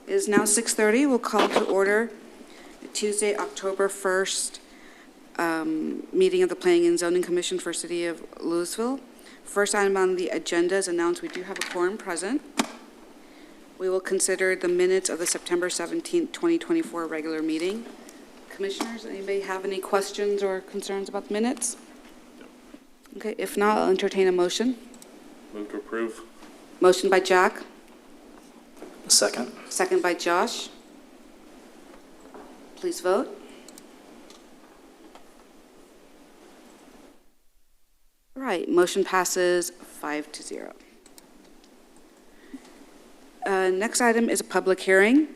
It is now 6:30. We'll call to order Tuesday, October 1st, meeting of the Planning and Zoning Commission for City of Lewisville. First item on the agenda is announced we do have a quorum present. We will consider the minutes of the September 17th, 2024 regular meeting. Commissioners, anybody have any questions or concerns about the minutes? Okay, if not, I'll entertain a motion. Move to approve. Motion by Jack. Second. Second by Josh. Please vote. All right, motion passes 5-0. Next item is a public hearing.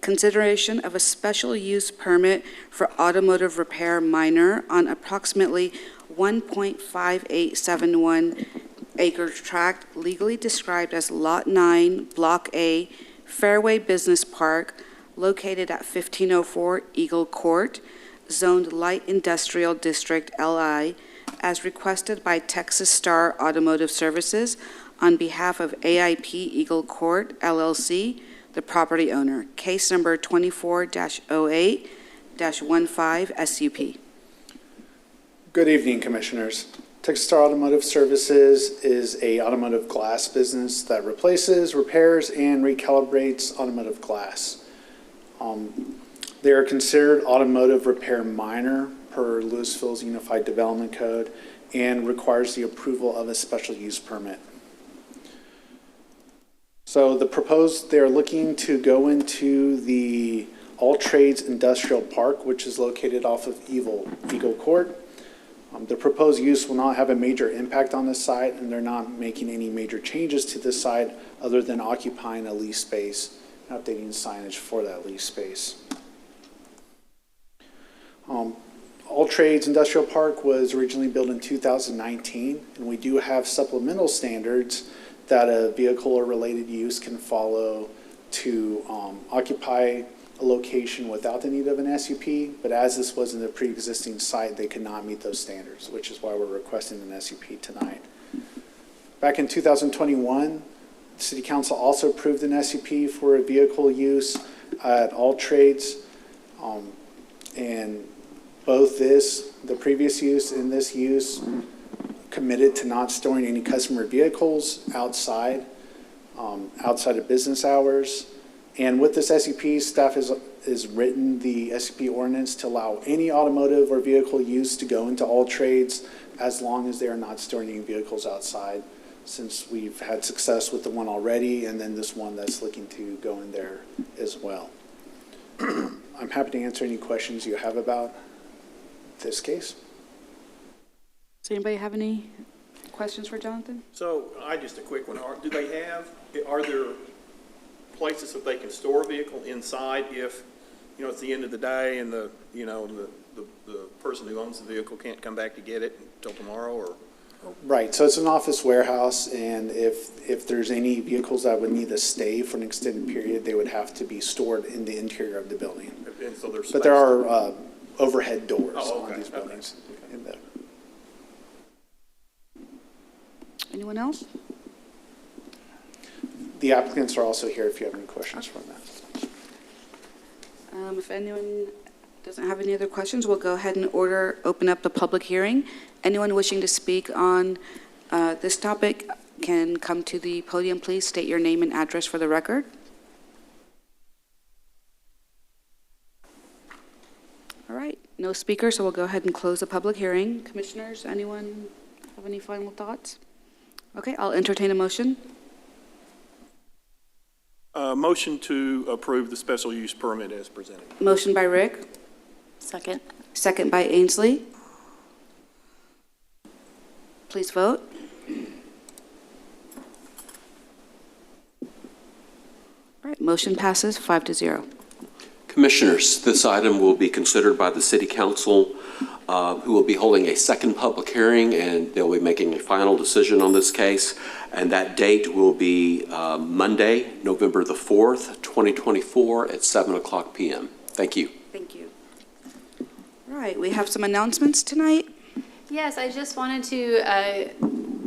Consideration of a special use permit for automotive repair minor on approximately 1.5871 acre tract legally described as Lot 9, Block A, Fairway Business Park, located at 1504 Eagle Court, zoned Light Industrial District LI, as requested by Texas Star Automotive Services on behalf of AIP Eagle Court, LLC, the property owner. Case number 24-08-15 SUP. Good evening, Commissioners. Texas Star Automotive Services is a automotive glass business that replaces, repairs, and recalibrates automotive glass. They are considered automotive repair minor per Lewisville's Unified Development Code and requires the approval of a special use permit. So they're looking to go into the All Trades Industrial Park, which is located off of Eagle Court. The proposed use will not have a major impact on this site, and they're not making any major changes to this site other than occupying a lease space and updating signage for that lease space. All Trades Industrial Park was originally built in 2019, and we do have supplemental standards that a vehicle or related use can follow to occupy a location without the need of an SUP, but as this was in the pre-existing site, they could not meet those standards, which is why we're requesting an SUP tonight. Back in 2021, the City Council also approved an SUP for a vehicle use at All Trades, and both the previous use and this use, committed to not storing any customer vehicles outside of business hours. And with this SUP, staff has written the SUP ordinance to allow any automotive or vehicle use to go into All Trades as long as they are not storing any vehicles outside, since we've had success with the one already and then this one that's looking to go in there as well. I'm happy to answer any questions you have about this case. Does anybody have any questions for Jonathan? So, just a quick one. Are there places that they can store a vehicle inside if, it's the end of the day and the person who owns the vehicle can't come back to get it until tomorrow, or? Right, so it's an office warehouse, and if there's any vehicles that would need to stay for an extended period, they would have to be stored in the interior of the building. And so there's but there are overhead doors on these buildings. Okay. In the Anyone else? The applicants are also here if you have any questions from them. If anyone doesn't have any other questions, we'll go ahead and open up the public hearing. Anyone wishing to speak on this topic can come to the podium. Please state your name and address for the record. All right, no speakers, so we'll go ahead and close the public hearing. Commissioners, anyone have any final thoughts? Okay, I'll entertain a motion. Motion to approve the special use permit as presented. Motion by Rick. Second. Second by Ainsley. Please vote. All right, motion passes 5-0. Commissioners, this item will be considered by the City Council, who will be holding a second public hearing, and they'll be making a final decision on this case. And that date will be Monday, November the 4th, 2024 at 7:00 p.m. Thank you. Thank you. All right, we have some announcements tonight. Yes, I just wanted to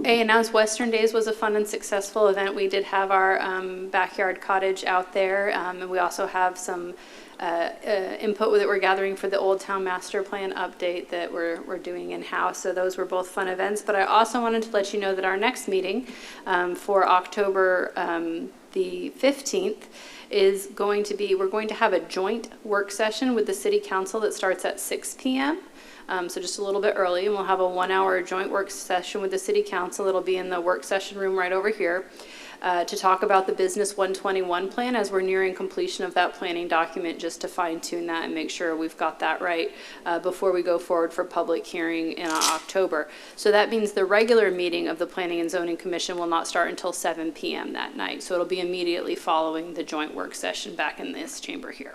announced Western Days was a fun and successful event. We did have our backyard cottage out there, and we also have some input that we're gathering for the Old Town Master Plan update that we're doing in-house. So those were both fun events. But I also wanted to let you know that our next meeting for October the 15th is going to be, we're going to have a joint work session with the City Council that starts at 6 p.m. So just a little bit early, and we'll have a 1-hour joint work session with the City Council. It'll be in the work session room right over here to talk about the Business 121 plan as we're nearing completion of that planning document, just to fine tune that and make sure we've got that right before we go forward for public hearing in October. So that means the regular meeting of the Planning and Zoning Commission will not start until 7 p.m. that night. So it'll be immediately following the joint work session back in this chamber here.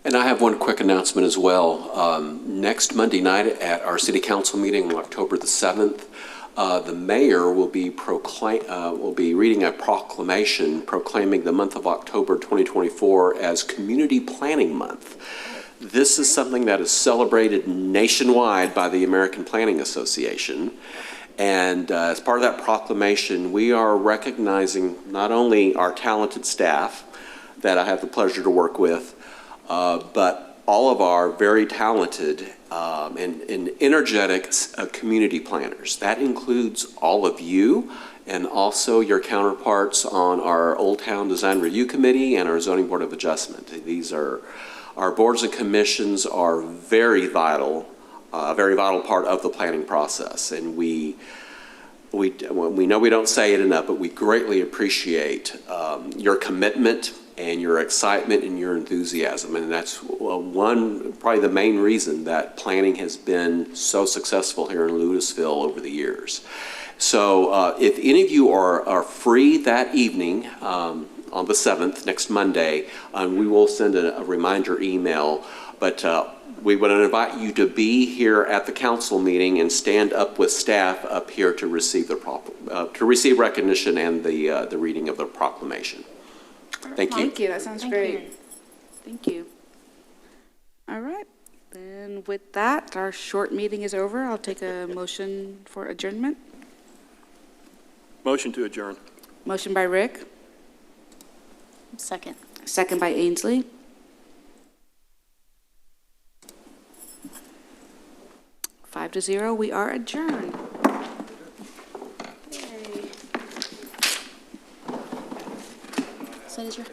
And I have one quick announcement as well. Next Monday night at our City Council meeting on October the 7th, the mayor will be reading a proclamation proclaiming the month of October 2024 as Community Planning Month. This is something that is celebrated nationwide by the American Planning Association. And as part of that proclamation, we are recognizing not only our talented staff that I have the pleasure to work with, but all of our very talented and energetic community planners. That includes all of you and also your counterparts on our Old Town Design Review Committee and our Zoning Board of Adjustment. These are, our boards and commissions are very vital part of the planning process. And we know we don't say it enough, but we greatly appreciate your commitment and your excitement and your enthusiasm. And that's probably the main reason that planning has been so successful here in Lewisville over the years. So if any of you are free that evening on the 7th, next Monday, we will send a reminder email, but we would invite you to be here at the council meeting and stand up with staff up here to receive recognition and the reading of the proclamation. Thank you. Thank you. That sounds great. Thank you. All right. Then with that, our short meeting is over. I'll take a motion for adjournment. Motion to adjourn. Motion by Rick. Second. Second by Ainsley. Five to 0. We are adjourned. So does your